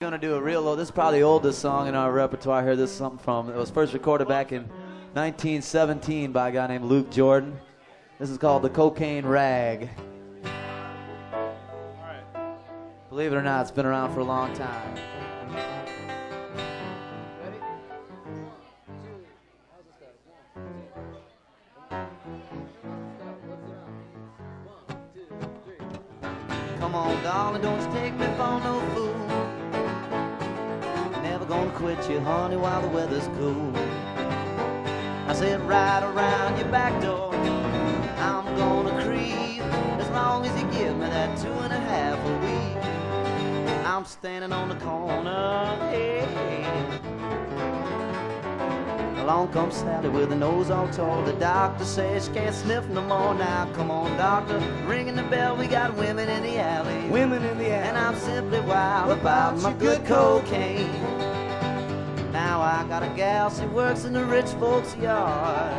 Gonna do a real old, this is probably the oldest song in our repertoire here. This is something from, it was first recorded back in 1917 by a guy named Luke Jordan. This is called The Cocaine Rag. Believe it or not, it's been around for a long time. Ready? Come on, darling, don't you take me for no fool. Never gonna quit you, honey, while the weather's cool. I said right around your back door, I'm gonna creep, as long as you give me that 2.5 a week. I'm standing on the corner, hey. Along comes Sally with her nose all tall. The doctor says she can't sniff no more. Now come on, doctor, ringing the bell. We got women in the alley. Women in the alley. And I'm simply wild about my good cocaine. Now I got a gal, she works in the rich folks' yard.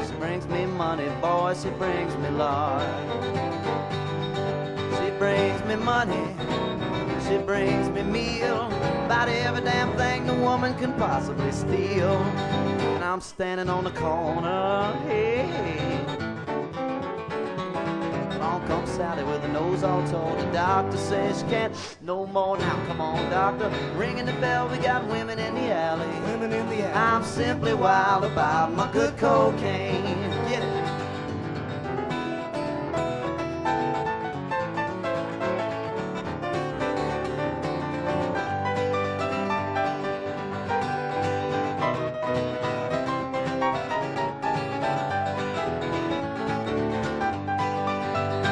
She brings me money, boy, she brings me lard. She brings me money, she brings me meal. About every damn thing the woman can possibly steal. And I'm standing on the corner, hey. Along comes Sally with her nose all tall. The doctor says she can't no more. Now come on, doctor, ringing the bell. We got women in the alley. Women in the alley. I'm simply wild about my good cocaine. Get it.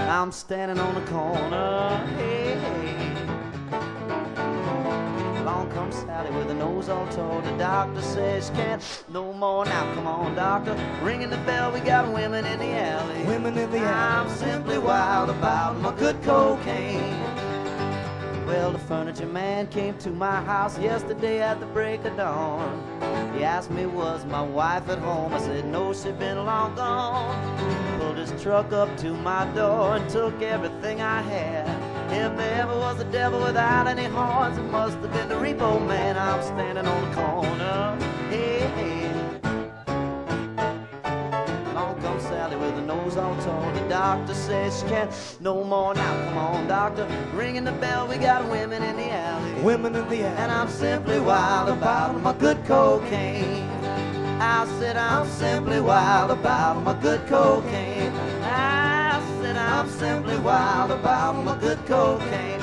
I'm standing on the corner, hey, hey. Along comes Sally with her nose all tall. The doctor says she can't no more. Now come on, doctor, ringing the bell. We got women in the alley. Women in the alley. I'm simply wild about my good cocaine. Well, the furniture man came to my house yesterday at the break of dawn. He asked me, was my wife at home? I said, no, she'd been long gone. Pulled his truck up to my door and took everything I had. If there ever was a devil without any horns, it must have been the repo man. I'm standing on the corner, hey, hey. Along comes Sally with her nose all tall. The doctor says she can't no more. Now come on, doctor, ringing the bell. We got women in the alley. Women in the alley. And I'm simply wild about my good cocaine. I said I'm simply wild about my good cocaine. I said I'm simply wild about my good cocaine.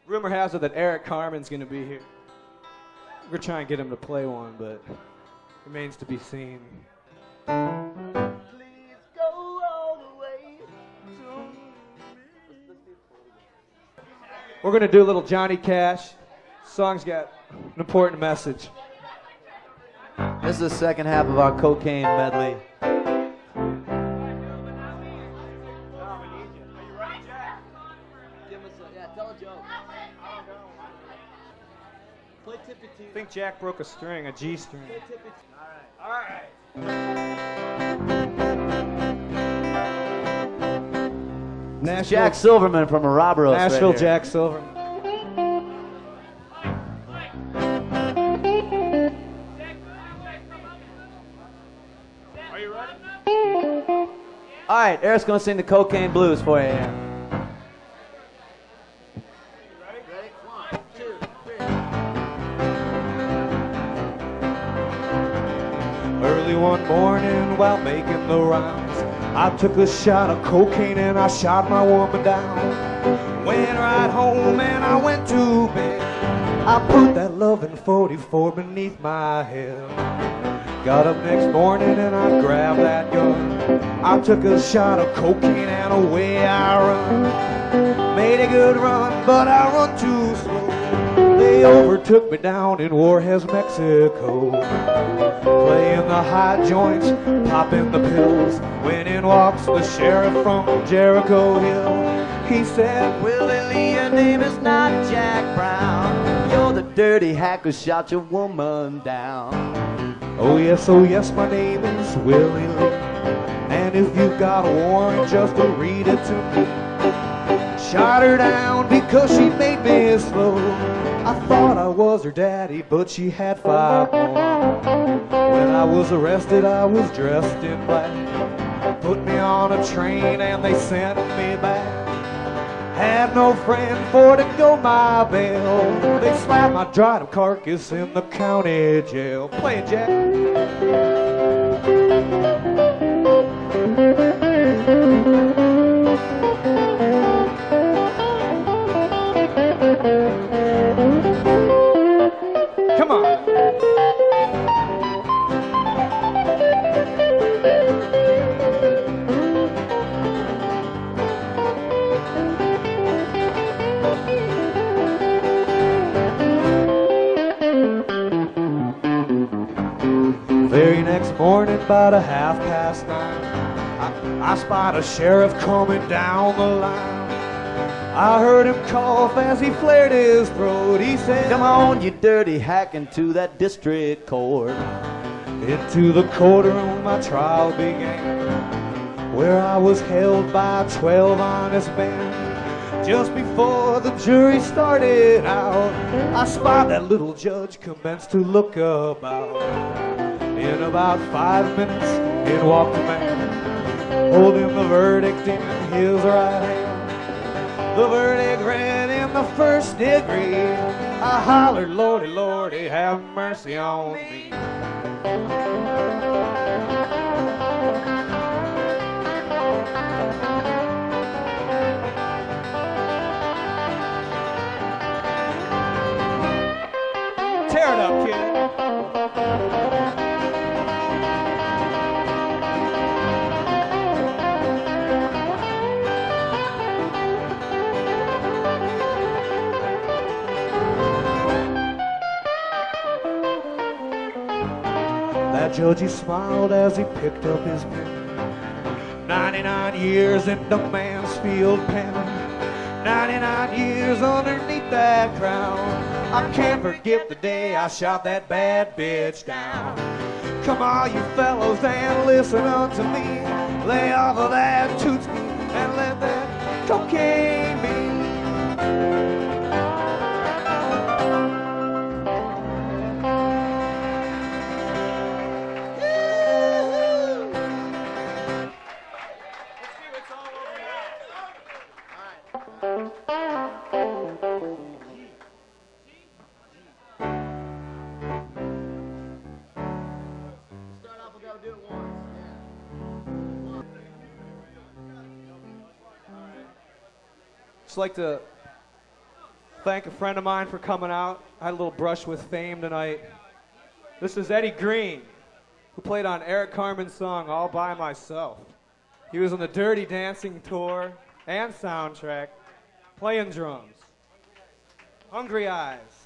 Rumor has it that ERIC CARMEN's going to be here. We're trying to get him to play one, but remains to be seen. Please go all the way to me. We're going to do a little Johnny Cash. Song's got an important message. This is the second half of our cocaine medley. I think Jack broke a string, a G string. All right. Jack Silverman from a Robberos. Nashville right Jack Silverman. Are you ready? All right, Eric's gonna sing the Cocaine Blues for you. Here. Early one morning while making the rounds, I took a shot of cocaine and I shot my woman down. Went right home and I went to bed. I put that loving 44 beneath my head. Got up next morning and I grabbed that gun. I took a shot of cocaine and away I run. Made a good run, but I run too slow. They overtook me down in Juarez, Mexico. Playing the high joints, popping the pills, when in walks the sheriff from Jericho Hill. He said, Willie Lee, your name is not Jack Brown. You're the dirty hack who shot your woman down. Oh yes, my name is Willie Lee. And if you've got a warrant, just to read it to me. Shot her down because she made me slow. I thought I was her daddy, but she had 5 more. When I was arrested, I was dressed in black. Put me on a train and they sent me back. Had no friend for to go my bail. They slapped my dried up carcass in the county jail. Play it, Jack. Come on. Very next morning, about 9:30, I spot a sheriff coming down the line. I heard him cough as he flared his throat. He said, "Come on, you dirty hack, into that district court." Into the courtroom my trial began, where I was held by 12 honest men. Just before the jury started out, I spot that little judge commenced to look about. In about 5 minutes, in walked a man, holding the verdict in his right hand. The verdict read in the first degree. I hollered, "Lordy, Lordy, have mercy on me." Tear it up, kid. That judge, he smiled as he picked up his pen. 99 years in the Mansfield pen. 99 years underneath that crown. I can't forget the day I shot that bad bitch down. Come on, you fellows, and listen unto me. Lay off of that tootsie and let that cocaine be. Just like to thank a friend of mine for coming out. I had a little brush with fame tonight. This is Eddie Green, who played on ERIC CARMEN's song All By Myself. He was on the Dirty Dancing tour and soundtrack, playing drums. Hungry Eyes.